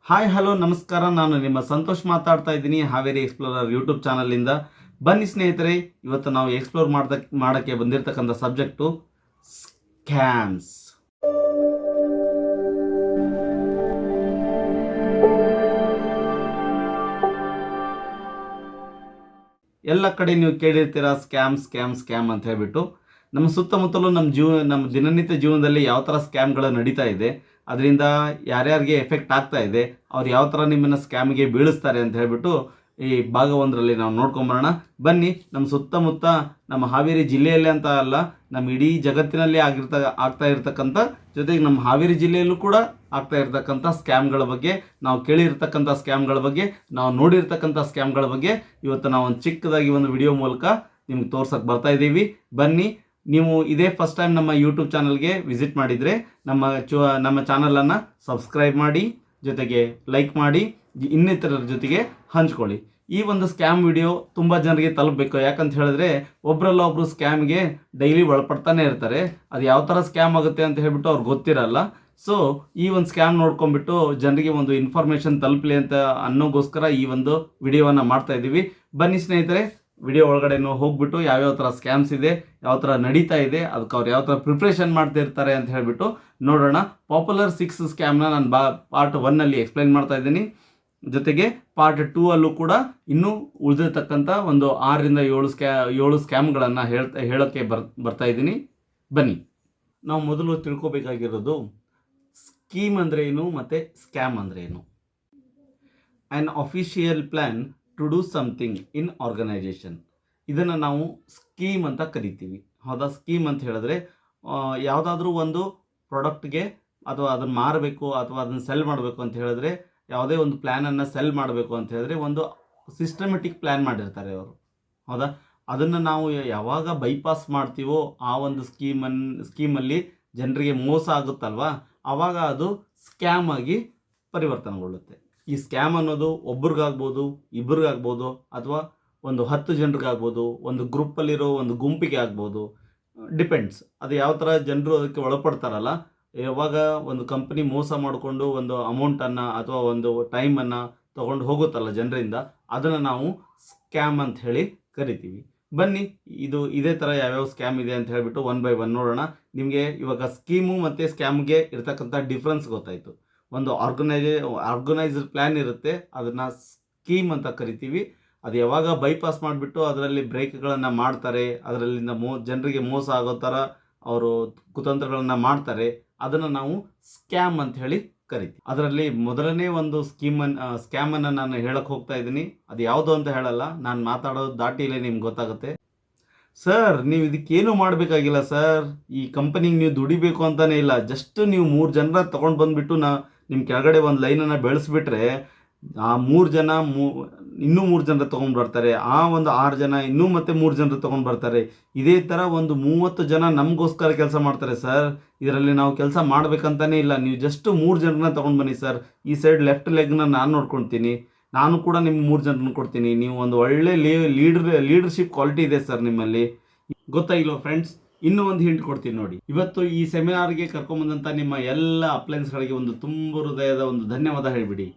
Hi hello ನಮಸ್ಕಾರ. ನಾನು ನಿಮ್ಮ ಸಂತೋಷ್ ಮಾತಾಡ್ತಾ ಇದ್ದೀನಿ ಹಾವೇರಿ ಎಕ್ಸ್ಪ್ಲೋರರ್ ಯೂಟ್ಯೂಬ್ ಚಾನಲಿಂದ. ಬನ್ನಿ ಸ್ನೇಹಿತರೆ, ಇವತ್ತು ನಾವು ಎಕ್ಸ್ಪ್ಲೋರ್ ಮಾಡೋಕ್ಕೆ ಬಂದಿರತಕ್ಕಂಥ ಸಬ್ಜೆಕ್ಟು ಸ್ಕ್ಯಾಮ್ಸ್. ಎಲ್ಲ ಕಡೆ ನೀವು ಕೇಳಿರ್ತೀರಾ ಸ್ಕ್ಯಾಮ್ ಸ್ಕ್ಯಾಮ್ ಸ್ಕ್ಯಾಮ್ ಅಂತ ಹೇಳ್ಬಿಟ್ಟು. ನಮ್ಮ ಸುತ್ತಮುತ್ತಲೂ ನಮ್ಮ ದಿನನಿತ್ಯ ಜೀವನದಲ್ಲಿ ಯಾವ ಥರ ಸ್ಕ್ಯಾಮ್ಗಳು ನಡೀತಾ ಇದೆ, ಅದರಿಂದ ಯಾರ್ಯಾರಿಗೆ ಎಫೆಕ್ಟ್ ಆಗ್ತಾ ಇದೆ, ಅವ್ರು ಯಾವ ಥರ ನಿಮ್ಮನ್ನು ಸ್ಕ್ಯಾಮ್ಗೆ ಬೀಳಿಸ್ತಾರೆ ಅಂತ ಹೇಳ್ಬಿಟ್ಟು ಈ ಭಾಗ ಒಂದರಲ್ಲಿ ನಾವು ನೋಡ್ಕೊಂಬರೋಣ. ಬನ್ನಿ, ನಮ್ಮ ಸುತ್ತಮುತ್ತ ನಮ್ಮ ಹಾವೇರಿ ಜಿಲ್ಲೆಯಲ್ಲೇ ಅಂತ ಅಲ್ಲ, ನಮ್ಮ ಇಡೀ ಜಗತ್ತಿನಲ್ಲಿ ಆಗ್ತಾ ಇರ್ತಕ್ಕಂಥ, ಜೊತೆಗೆ ನಮ್ಮ ಹಾವೇರಿ ಜಿಲ್ಲೆಯಲ್ಲೂ ಕೂಡ ಆಗ್ತಾ ಇರ್ತಕ್ಕಂಥ ಸ್ಕ್ಯಾಮ್ಗಳ ಬಗ್ಗೆ, ನಾವು ಕೇಳಿರ್ತಕ್ಕಂಥ ಸ್ಕ್ಯಾಮ್ಗಳ ಬಗ್ಗೆ, ನಾವು ನೋಡಿರ್ತಕ್ಕಂಥ ಸ್ಕ್ಯಾಮ್ಗಳ ಬಗ್ಗೆ ಇವತ್ತು ನಾವು ಒಂದು ಚಿಕ್ಕದಾಗಿ ಒಂದು ವಿಡಿಯೋ ಮೂಲಕ ನಿಮ್ಗೆ ತೋರ್ಸಕ್ಕೆ ಬರ್ತಾ ಇದ್ದೀವಿ. ಬನ್ನಿ, ನೀವು ಇದೇ ಫಸ್ಟ್ ಟೈಮ್ ನಮ್ಮ ಯೂಟ್ಯೂಬ್ ಚಾನಲ್ಗೆ ವಿಸಿಟ್ ಮಾಡಿದರೆ ನಮ್ಮ ಚಾನಲನ್ನು ಸಬ್ಸ್ಕ್ರೈಬ್ ಮಾಡಿ, ಜೊತೆಗೆ ಲೈಕ್ ಮಾಡಿ, ಇನ್ನಿತರರ ಜೊತೆಗೆ ಹಂಚ್ಕೊಳ್ಳಿ. ಈ ಒಂದು ಸ್ಕ್ಯಾಮ್ ವಿಡಿಯೋ ತುಂಬ ಜನರಿಗೆ ತಲುಪಬೇಕು. ಯಾಕಂತ ಹೇಳಿದ್ರೆ ಒಬ್ಬರಲ್ಲ ಒಬ್ಬರು ಸ್ಕ್ಯಾಮ್ಗೆ ಡೈಲಿ ಒಳಪಡ್ತಾನೆ ಇರ್ತಾರೆ. ಅದು ಯಾವ ಥರ ಸ್ಕ್ಯಾಮ್ ಆಗುತ್ತೆ ಅಂತ ಹೇಳ್ಬಿಟ್ಟು ಅವ್ರಿಗೆ ಗೊತ್ತಿರಲ್ಲ. ಸೊ ಈ ಒಂದು ಸ್ಕ್ಯಾಮ್ ನೋಡ್ಕೊಂಡ್ಬಿಟ್ಟು ಜನರಿಗೆ ಒಂದು ಇನ್ಫಾರ್ಮೇಷನ್ ತಲುಪಲಿ ಅಂತ ಅನ್ನೋಗೋಸ್ಕರ ಈ ಒಂದು ವಿಡಿಯೋವನ್ನು ಮಾಡ್ತಾ ಇದ್ದೀವಿ. ಬನ್ನಿ ಸ್ನೇಹಿತರೆ, ವಿಡಿಯೋ ಒಳಗಡೆ ಹೋಗ್ಬಿಟ್ಟು ಯಾವ್ಯಾವ ಥರ ಸ್ಕ್ಯಾಮ್ಸ್ ಇದೆ, ಯಾವ ಥರ ನಡೀತಾ ಇದೆ, ಅದಕ್ಕೆ ಅವ್ರು ಯಾವ ಥರ ಪ್ರಿಪ್ರೇಷನ್ ಮಾಡ್ತಾ ಇರ್ತಾರೆ ಅಂತ ಹೇಳ್ಬಿಟ್ಟು ನೋಡೋಣ. ಪಾಪ್ಯುಲರ್ 6 ಸ್ಕ್ಯಾಮ್ನ ನಾನು ಪಾರ್ಟ್ 1 ಎಕ್ಸ್ಪ್ಲೈನ್ ಮಾಡ್ತಾ ಇದ್ದೀನಿ. ಜೊತೆಗೆ ಪಾರ್ಟ್ 2 ಅಲ್ಲೂ ಕೂಡ ಇನ್ನೂ ಉಳಿದಿರ್ತಕ್ಕಂಥ ಒಂದು 6ರಿಂದ 7 ಸ್ಕ್ಯಾಮ್ಗಳನ್ನು ಹೇಳೋಕ್ಕೆ ಬರ್ತಾ ಇದ್ದೀನಿ. ಬನ್ನಿ, ನಾವು ಮೊದಲು ತಿಳ್ಕೊಬೇಕಾಗಿರೋದು ಸ್ಕೀಮ್ ಅಂದರೆ ಏನು ಮತ್ತು ಸ್ಕ್ಯಾಮ್ ಅಂದರೆ ಏನು. An official plan to do something in organisation, ಇದನ್ನು ನಾವು ಸ್ಕೀಮ್ ಅಂತ ಕರಿತೀವಿ. ಹೌದಾ? ಸ್ಕೀಮ್ ಅಂತ ಹೇಳಿದ್ರೆ ಯಾವುದಾದ್ರೂ ಒಂದು ಪ್ರಾಡಕ್ಟ್ಗೆ ಅಥವಾ ಅದನ್ನು ಮಾರಬೇಕು ಅಥವಾ ಅದನ್ನು ಸೆಲ್ ಮಾಡಬೇಕು ಅಂತ ಹೇಳಿದ್ರೆ, ಯಾವುದೇ ಒಂದು ಪ್ಲ್ಯಾನನ್ನು ಸೆಲ್ ಮಾಡಬೇಕು ಅಂತ ಹೇಳಿದ್ರೆ ಒಂದು ಸಿಸ್ಟಮೆಟಿಕ್ ಪ್ಲ್ಯಾನ್ ಮಾಡಿರ್ತಾರೆ ಅವರು. ಹೌದಾ? ಅದನ್ನು ನಾವು ಯಾವಾಗ ಬೈಪಾಸ್ ಮಾಡ್ತೀವೋ ಆ ಒಂದು ಸ್ಕೀಮಲ್ಲಿ ಜನರಿಗೆ ಮೋಸ ಆಗುತ್ತಲ್ವಾ, ಆವಾಗ ಅದು ಸ್ಕ್ಯಾಮ್ ಆಗಿ ಪರಿವರ್ತನೆಗೊಳ್ಳುತ್ತೆ. ಈ ಸ್ಕ್ಯಾಮ್ ಅನ್ನೋದು ಒಬ್ರಿಗಾಗ್ಬೋದು, ಇಬ್ಬರಿಗಾಗ್ಬೋದು, ಅಥವಾ ಒಂದು 10 ಜನರಿಗಾಗ್ಬೋದು, ಒಂದು ಗ್ರೂಪಲ್ಲಿರೋ ಒಂದು ಗುಂಪಿಗೆ ಆಗ್ಬೋದು. ಡಿಪೆಂಡ್ಸ್, ಅದು ಯಾವ ಥರ ಜನರು ಅದಕ್ಕೆ ಒಳಪಡ್ತಾರಲ್ಲ. ಯಾವಾಗ ಒಂದು ಕಂಪ್ನಿ ಮೋಸ ಮಾಡಿಕೊಂಡು ಒಂದು ಅಮೌಂಟನ್ನು ಅಥವಾ ಒಂದು ಟೈಮನ್ನು ತೊಗೊಂಡು ಹೋಗುತ್ತಲ್ಲ ಜನರಿಂದ, ಅದನ್ನು ನಾವು ಸ್ಕ್ಯಾಮ್ ಅಂತ ಹೇಳಿ ಕರಿತೀವಿ. ಬನ್ನಿ, ಇದೇ ಥರ ಯಾವ್ಯಾವ ಸ್ಕ್ಯಾಮ್ ಇದೆ ಅಂತ ಹೇಳಿಬಿಟ್ಟು 1 by 1 ನೋಡೋಣ. ನಿಮಗೆ ಇವಾಗ ಸ್ಕೀಮು ಮತ್ತು ಸ್ಕ್ಯಾಮ್ಗೆ ಇರ್ತಕ್ಕಂಥ ಡಿಫ್ರೆನ್ಸ್ ಗೊತ್ತಾಯಿತು. ಒಂದು ಆರ್ಗನೈಸ್ಡ್ ಪ್ಲ್ಯಾನ್ ಇರುತ್ತೆ, ಅದನ್ನು ಸ್ಕೀಮ್ ಅಂತ ಕರಿತೀವಿ. ಅದು ಯಾವಾಗ ಬೈಪಾಸ್ ಮಾಡಿಬಿಟ್ಟು ಅದರಲ್ಲಿ ಬ್ರೇಕ್ಗಳನ್ನು ಮಾಡ್ತಾರೆ, ಅದರಲ್ಲಿಂದ ಜನರಿಗೆ ಮೋಸ ಆಗೋ ಥರ ಅವರು ಕುತಂತ್ರಗಳನ್ನು ಮಾಡ್ತಾರೆ, ಅದನ್ನು ನಾವು ಸ್ಕ್ಯಾಮ್ ಅಂತ ಹೇಳಿ ಕರಿತೀವಿ. ಅದರಲ್ಲಿ ಮೊದಲನೇ ಒಂದು ಸ್ಕ್ಯಾಮನ್ನು ನಾನು ಹೇಳಕ್ಕೆ ಹೋಗ್ತಾ ಇದ್ದೀನಿ. ಅದು ಯಾವುದು ಅಂತ ಹೇಳಲ್ಲ, ನಾನು ಮಾತಾಡೋದು ದಾಟಿಲೇ ನಿಮ್ಗೆ ಗೊತ್ತಾಗುತ್ತೆ. ಸರ್, ನೀವು ಇದಕ್ಕೇನು ಮಾಡಬೇಕಾಗಿಲ್ಲ ಸರ್, ಈ ಕಂಪನಿಗೆ ನೀವು ದುಡಿಬೇಕು ಅಂತಲೇ ಇಲ್ಲ, ಜಸ್ಟ್ ನೀವು 3 ಜನರ ತೊಗೊಂಡು ಬಂದುಬಿಟ್ಟು ನಿಮ್ಮ ಕೆಳಗಡೆ ಒಂದು ಲೈನನ್ನು ಬೆಳೆಸ್ಬಿಟ್ರೆ ಆ 3 ಜನ ಇನ್ನೂ 3 ಜನರ ತೊಗೊಂಡು ಬರ್ತಾರೆ, ಆ ಒಂದು 6 ಜನ ಇನ್ನೂ ಮತ್ತೆ 3 ಜನರು ತೊಗೊಂಡು ಬರ್ತಾರೆ. ಇದೇ ಥರ ಒಂದು 30 ಜನ ನಮಗೋಸ್ಕರ ಕೆಲಸ ಮಾಡ್ತಾರೆ ಸರ್. ಇದರಲ್ಲಿ ನಾವು ಕೆಲಸ ಮಾಡಬೇಕಂತಲೇ ಇಲ್ಲ, ನೀವು ಜಸ್ಟ್ 3 ಜನರನ್ನ ತೊಗೊಂಡು ಬನ್ನಿ ಸರ್. ಈ ಸೈಡ್ ಲೆಫ್ಟ್ ಲೆಗ್ನ ನಾನು ನೋಡ್ಕೊಳ್ತೀನಿ, ನಾನು ಕೂಡ ನಿಮ್ಗೆ 3 ಜನರನ್ನ ಕೊಡ್ತೀನಿ. ನೀವು ಒಂದು ಒಳ್ಳೆ ಲೀಡರ್ಶಿಪ್ ಕ್ವಾಲಿಟಿ ಇದೆ ಸರ್ ನಿಮ್ಮಲ್ಲಿ. ಗೊತ್ತಾಗಿಲ್ವ ಫ್ರೆಂಡ್ಸ್? ಇನ್ನೂ ಒಂದು ಹಿಂಟ್ ಕೊಡ್ತೀನಿ ನೋಡಿ. ಇವತ್ತು ಈ ಸೆಮಿನಾರ್ಗೆ ಕರ್ಕೊಂಬಂದಂಥ ನಿಮ್ಮ ಎಲ್ಲ ಅಪ್ಲೈನ್ಸ್ಗಳಿಗೆ ಒಂದು ತುಂಬ ಹೃದಯದ ಒಂದು ಧನ್ಯವಾದ ಹೇಳಿಬಿಡಿ.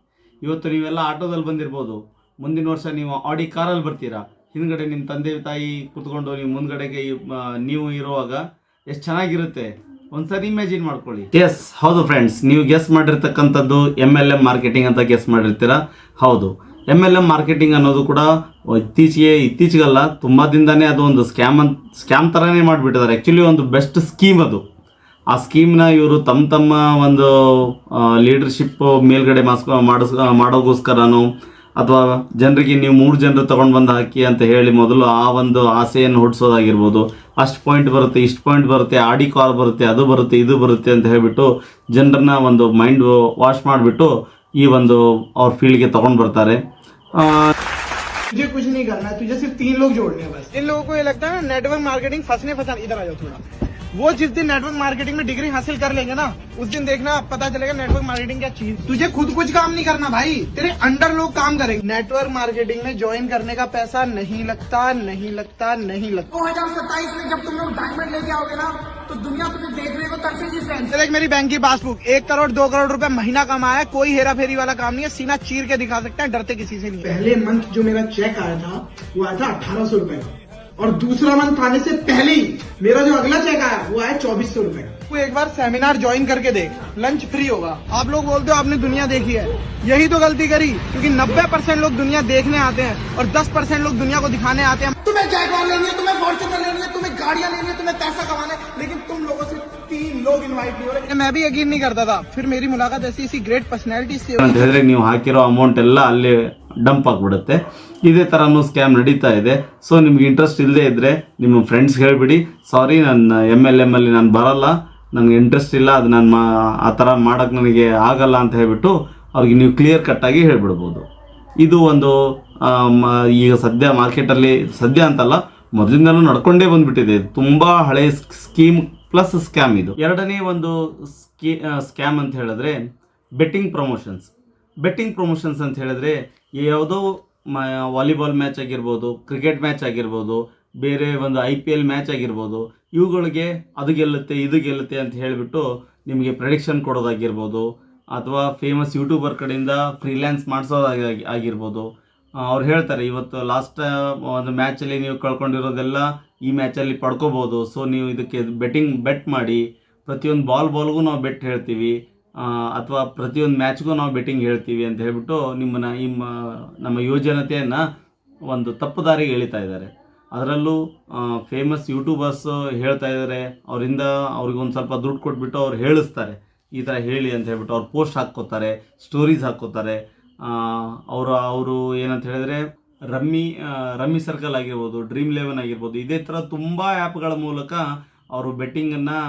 ಇವತ್ತು ನೀವೆಲ್ಲ ಆಟೋದಲ್ಲಿ ಬಂದಿರ್ಬೋದು, ಮುಂದಿನ ವರ್ಷ ನೀವು ಆಡಿ ಕಾರಲ್ಲಿ ಬರ್ತೀರಾ, ಹಿಂದ್ಗಡೆ ನಿಮ್ಮ ತಂದೆ ತಾಯಿ ಕೂತ್ಕೊಂಡು ನೀವು ಮುಂದ್ಗಡೆಗೆ ನೀವು ಇರುವಾಗ ಎಷ್ಟು ಚೆನ್ನಾಗಿರುತ್ತೆ ಒಂದ್ಸರಿ ಇಮ್ಯಾಜಿನ್ ಮಾಡ್ಕೊಳ್ಳಿ. ಎಸ್, ಹೌದು ಫ್ರೆಂಡ್ಸ್, ನೀವು ಗೆಸ್ ಮಾಡಿರ್ತಕ್ಕಂಥದ್ದು MLM ಮಾರ್ಕೆಟಿಂಗ್ ಅಂತ ಗೆಸ್ ಮಾಡಿರ್ತೀರಾ. ಹೌದು, MLM ಮಾರ್ಕೆಟಿಂಗ್ ಅನ್ನೋದು ಕೂಡ ಇತ್ತೀಚೆಗಲ್ಲ, ತುಂಬ ದಿನದಾನೇ ಅದು ಒಂದು ಸ್ಕ್ಯಾಮ್ ಥರನೇ ಮಾಡಿಬಿಟ್ಟಿದ್ದಾರೆ. ಆ್ಯಕ್ಚುಲಿ ಒಂದು ಬೆಸ್ಟ್ ಸ್ಕೀಮ್ ಅದು. ಆ ಸ್ಕೀಮ್ನ ಇವರು ತಮ್ಮ ಒಂದು ಲೀಡರ್ಶಿಪ್ ಮೇಲ್ಗಡೆ ಮಾಡೋಗೋಸ್ಕರನೋ ಅಥವಾ ಜನರಿಗೆ ನೀವು 3 ಜನರು ತೊಗೊಂಡು ಬಂದು ಹಾಕಿ ಅಂತ ಹೇಳಿ ಮೊದಲು ಆ ಒಂದು ಆಸೆಯನ್ನು ಹುಟ್ಟಿಸೋದಾಗಿರ್ಬೋದು. ಅಷ್ಟು ಪಾಯಿಂಟ್ ಬರುತ್ತೆ, ಇಷ್ಟು ಪಾಯಿಂಟ್ ಬರುತ್ತೆ, ಆಡಿ ಕಾರ್ ಬರುತ್ತೆ, ಅದು ಬರುತ್ತೆ, ಇದು ಬರುತ್ತೆ ಅಂತ ಹೇಳ್ಬಿಟ್ಟು ಜನರನ್ನ ಒಂದು ಮೈಂಡ್ ವಾಶ್ ಮಾಡಿಬಿಟ್ಟು ಈ ಒಂದು ಅವ್ರ ಫೀಲ್ಡ್ಗೆ ತೊಗೊಂಡು ಬರ್ತಾರೆ. तुझे कुछ नहीं करना है, तुझे सिर्फ 3 लोग जोड़ने हैं बस. इन लोगों को ये लगता है नेटवर्क मार्केटिंग फंसा. इधर आ जाओ थोड़ा. वो जिस दिन नेटवर्क मार्केटिंग में डिग्री हासिल कर लेंगे ना, उस दिन देखना पता चलेगा नेटवर्क मार्केटिंग क्या चीज. तुझे खुद कुछ काम नहीं करना भाई, तेरे अंडर लोग काम करेंगे. नेटवर्क मार्केटिंग में ज्वाइन करने का पैसा नहीं लगता. 2027 में जब तुम लोग डायमंड लेके आओगे ना, तो दुनिया तुम्हें देखने को तरसेगी फ्रेंड्स। देख मेरी बैंक की पासबुक, 1 करोड़ 2 करोड़ रुपए महीना कमाया, कोई हेरा फेरी वाला काम नहीं है, सीना चीर के दिखा सकते हैं, डरते किसी से नहीं। पहले मंथ जो मेरा चेक आया था वो आया था 1800 रुपए का, और दूसरा मंथ आने से पहले ही मेरा जो अगला चेक आया वो आया 2400 रुपए का। तू एक बार सेमिनार ज्वाइन करके देख, लंच फ्री होगा। आप लोग बोलते हो आपने दुनिया देखी है, यही तो गलती करी, क्योंकि 90% लोग दुनिया देखने आते हैं और 10% लोग दुनिया को दिखाने आते हैं। तुम्हें जैगवार लेनी है, तुम्हें फॉर्च्यूनर लेनी है, तुम्हें गाड़ियां लेनी है, तुम्हें पैसा कमाना है, लेकिन तुम लोगों से 3 लोग इन्वाइट नहीं हो रहे। मैं भी यकीन नहीं करता था, फिर मेरी मुलाकात ऐसी इसी ग्रेट पर्सनैलिटी से ಅಂತ ಹೇಳಿದ್ರೆ ನೀವು ಹಾಕಿರೋ ಅಮೌಂಟ್ ಎಲ್ಲ ಅಲ್ಲಿ ಡಂಪ್ ಆಗಿಬಿಡುತ್ತೆ. ಇದೇ ಥರನೂ ಸ್ಕ್ಯಾಮ್ ನಡೀತಾ ಇದೆ. ಸೊ ನಿಮ್ಗೆ ಇಂಟ್ರೆಸ್ಟ್ ಇಲ್ಲದೆ ಇದ್ದರೆ ನಿಮ್ಮ ಫ್ರೆಂಡ್ಸ್ ಹೇಳಿಬಿಡಿ, ಸಾರಿ ನನ್ನ MLM ಅಲ್ಲಿ ನಾನು ಬರಲ್ಲ, ನನಗೆ ಇಂಟ್ರೆಸ್ಟ್ ಇಲ್ಲ, ಅದು ನಾನು ಆ ಥರ ಮಾಡೋಕ್ಕೆ ನನಗೆ ಆಗಲ್ಲ ಅಂತ ಹೇಳ್ಬಿಟ್ಟು ಅವ್ರಿಗೆ ನೀವು ಕ್ಲಿಯರ್ ಕಟ್ಟಾಗಿ ಹೇಳ್ಬಿಡ್ಬೋದು. ಇದು ಒಂದು ಈಗ ಸದ್ಯ ಮಾರ್ಕೆಟಲ್ಲಿ, ಸದ್ಯ ಅಂತಲ್ಲ ಮೊದಲಿಂದಲೂ ನಡ್ಕೊಂಡೇ ಬಂದ್ಬಿಟ್ಟಿದೆ. ತುಂಬ ಹಳೆ ಸ್ಕೀಮ್ ಪ್ಲಸ್ ಸ್ಕ್ಯಾಮ್ ಇದು. ಎರಡನೇ ಒಂದು ಸ್ಕ್ಯಾಮ್ ಅಂತ ಹೇಳಿದ್ರೆ ಬೆಟ್ಟಿಂಗ್ ಪ್ರಮೋಷನ್ಸ್. ಬೆಟ್ಟಿಂಗ್ ಪ್ರಮೋಷನ್ಸ್ ಅಂತ ಹೇಳಿದ್ರೆ ಯಾವುದೋ ವಾಲಿಬಾಲ್ ಮ್ಯಾಚ್ ಆಗಿರ್ಬೋದು, ಕ್ರಿಕೆಟ್ ಮ್ಯಾಚ್ ಆಗಿರ್ಬೋದು, ಬೇರೆ ಒಂದು IPL ಮ್ಯಾಚ್ ಆಗಿರ್ಬೋದು, ಇವುಗಳಿಗೆ ಅದು ಗೆಲ್ಲುತ್ತೆ ಇದು ಗೆಲ್ಲುತ್ತೆ ಅಂತ ಹೇಳಿಬಿಟ್ಟು ನಿಮಗೆ ಪ್ರೆಡಿಕ್ಷನ್ ಕೊಡೋದಾಗಿರ್ಬೋದು, ಅಥವಾ ಫೇಮಸ್ ಯೂಟ್ಯೂಬರ್ ಕಡೆಯಿಂದ ಫ್ರೀಲ್ಯಾನ್ಸ್ ಮಾಡಿಸೋದಾಗಿರ್ಬೋದು. ಅವ್ರು ಹೇಳ್ತಾರೆ ಇವತ್ತು ಲಾಸ್ಟ್ ಒಂದು ಮ್ಯಾಚಲ್ಲಿ ನೀವು ಕಳ್ಕೊಂಡಿರೋದೆಲ್ಲ ಈ ಮ್ಯಾಚಲ್ಲಿ ಪಡ್ಕೋಬೋದು, ಸೊ ನೀವು ಇದಕ್ಕೆ ಬೆಟ್ ಮಾಡಿ, ಪ್ರತಿಯೊಂದು ಬಾಲ್ಗೂ ನಾವು ಬೆಟ್ ಹೇಳ್ತೀವಿ, ಅಥವಾ ಪ್ರತಿಯೊಂದು ಮ್ಯಾಚ್ಗೂ ನಾವು ಬೆಟ್ಟಿಂಗ್ ಹೇಳ್ತೀವಿ ಅಂತ ಹೇಳ್ಬಿಟ್ಟು ನಮ್ಮ ಯುವಜನತೆಯನ್ನು ಒಂದು ತಪ್ಪು ದಾರಿಗೆ ಎಳಿತಾ ಇದ್ದಾರೆ. ಅದರಲ್ಲೂ ಫೇಮಸ್ ಯೂಟ್ಯೂಬರ್ಸ್ ಹೇಳ್ತಾ ಇದ್ದಾರೆ, ಅವರಿಂದ ಅವ್ರಿಗೊಂದು ಸ್ವಲ್ಪ ದುಡ್ಡು ಕೊಟ್ಬಿಟ್ಟು ಅವ್ರು ಹೇಳಿಸ್ತಾರೆ, ಈ ಥರ ಹೇಳಿ ಅಂತ ಹೇಳ್ಬಿಟ್ಟು ಅವ್ರು ಪೋಸ್ಟ್ ಹಾಕ್ಕೋತಾರೆ, ಸ್ಟೋರೀಸ್ ಹಾಕ್ಕೋತಾರೆ. ಅವರು ಏನಂತ ಹೇಳಿದ್ರೆ ರಮ್ಮಿ ಸರ್ಕಲ್ ಆಗಿರ್ಬೋದು, ಡ್ರೀಮ್11 ಆಗಿರ್ಬೋದು, ಇದೇ ಥರ ತುಂಬ ಆ್ಯಪ್ಗಳ ಮೂಲಕ ಅವರು ಬೆಟ್ಟಿಂಗನ್ನು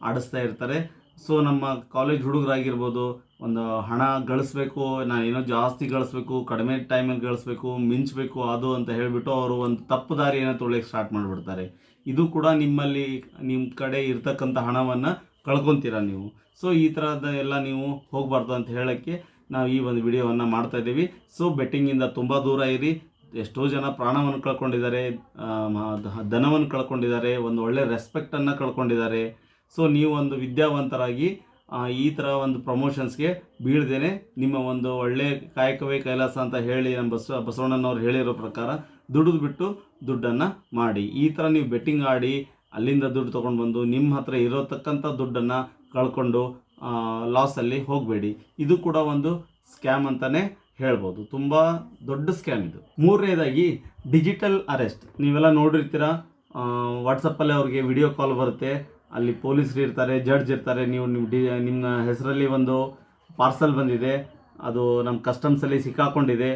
ಆಡಿಸ್ತಾ ಇರ್ತಾರೆ. ಸೊ ನಮ್ಮ ಕಾಲೇಜ್ ಹುಡುಗರಾಗಿರ್ಬೋದು, ಒಂದು ಹಣ ಗಳಿಸ್ಬೇಕು, ನಾನು ಏನೋ ಜಾಸ್ತಿ ಗಳಿಸ್ಬೇಕು, ಕಡಿಮೆ ಟೈಮಲ್ಲಿ ಗಳಿಸ್ಬೇಕು, ಮಿಂಚಬೇಕು ಅದು ಅಂತ ಹೇಳಿಬಿಟ್ಟು ಅವರು ಒಂದು ತಪ್ಪು ದಾರಿಯನ್ನು ತೊಗೊಳ್ಳೋಕ್ಕೆ ಸ್ಟಾರ್ಟ್ ಮಾಡಿಬಿಡ್ತಾರೆ. ಇದು ಕೂಡ ನಿಮ್ಮ ಕಡೆ ಇರ್ತಕ್ಕಂಥ ಹಣವನ್ನು ಕಳ್ಕೊತೀರ ನೀವು. ಸೊ ಈ ಥರದ ಎಲ್ಲ ನೀವು ಹೋಗಬಾರ್ದು ಅಂತ ಹೇಳೋಕ್ಕೆ ನಾವು ಈ ಒಂದು ವಿಡಿಯೋವನ್ನು ಮಾಡ್ತಾ ಇದ್ದೀವಿ. ಸೊ ಬೆಟ್ಟಿಂಗಿಂದ ತುಂಬ ದೂರ ಇರಿ. ಎಷ್ಟೋ ಜನ ಪ್ರಾಣವನ್ನು ಕಳ್ಕೊಂಡಿದ್ದಾರೆ, ಧನವನ್ನು ಕಳ್ಕೊಂಡಿದ್ದಾರೆ, ಒಂದು ಒಳ್ಳೆ ರೆಸ್ಪೆಕ್ಟನ್ನು ಕಳ್ಕೊಂಡಿದ್ದಾರೆ. ಸೊ ನೀವು ಒಂದು ವಿದ್ಯಾವಂತರಾಗಿ ಈ ಥರ ಒಂದು ಪ್ರಮೋಷನ್ಸ್ಗೆ ಬೀಳ್ದೇನೆ ನಿಮ್ಮ ಒಂದು ಒಳ್ಳೆ ಕಾಯಕವೇ ಕೈಲಾಸ ಅಂತ ಹೇಳಿ ನಮ್ಮ ಬಸವಣ್ಣನವ್ರು ಹೇಳಿರೋ ಪ್ರಕಾರ ದುಡಿದು ಬಿಟ್ಟು ದುಡ್ಡನ್ನು ಮಾಡಿ. ಈ ಥರ ನೀವು ಬೆಟ್ಟಿಂಗ್ ಆಡಿ ಅಲ್ಲಿಂದ ದುಡ್ಡು ತೊಗೊಂಡು ಬಂದು ನಿಮ್ಮ ಹತ್ರ ಇರೋತಕ್ಕಂಥ ದುಡ್ಡನ್ನು ಕಳ್ಕೊಂಡು ಲಾಸಲ್ಲಿ ಹೋಗಬೇಡಿ. ಇದು ಕೂಡ ಒಂದು ಸ್ಕ್ಯಾಮ್ ಅಂತಲೇ ಹೇಳ್ಬೋದು, ತುಂಬ ದೊಡ್ಡ ಸ್ಕ್ಯಾಮ್ ಇದು. ಮೂರನೇದಾಗಿ ಡಿಜಿಟಲ್ ಅರೆಸ್ಟ್. ನೀವೆಲ್ಲ ನೋಡಿರ್ತೀರ, ವಾಟ್ಸಪ್ಪಲ್ಲಿ ಅವ್ರಿಗೆ ವಿಡಿಯೋ ಕಾಲ್ ಬರುತ್ತೆ, ಅಲ್ಲಿ ಪೊಲೀಸರು ಇರ್ತಾರೆ, ಜಡ್ಜ್ ಇರ್ತಾರೆ, ನೀವು ನಿಮ್ಮ ಹೆಸರಲ್ಲಿ ಒಂದು ಪಾರ್ಸಲ್ ಬಂದಿದೆ, ಅದು ನಮ್ಮ ಕಸ್ಟಮ್ಸಲ್ಲಿ ಸಿಕ್ಕಾಕೊಂಡಿದೆ,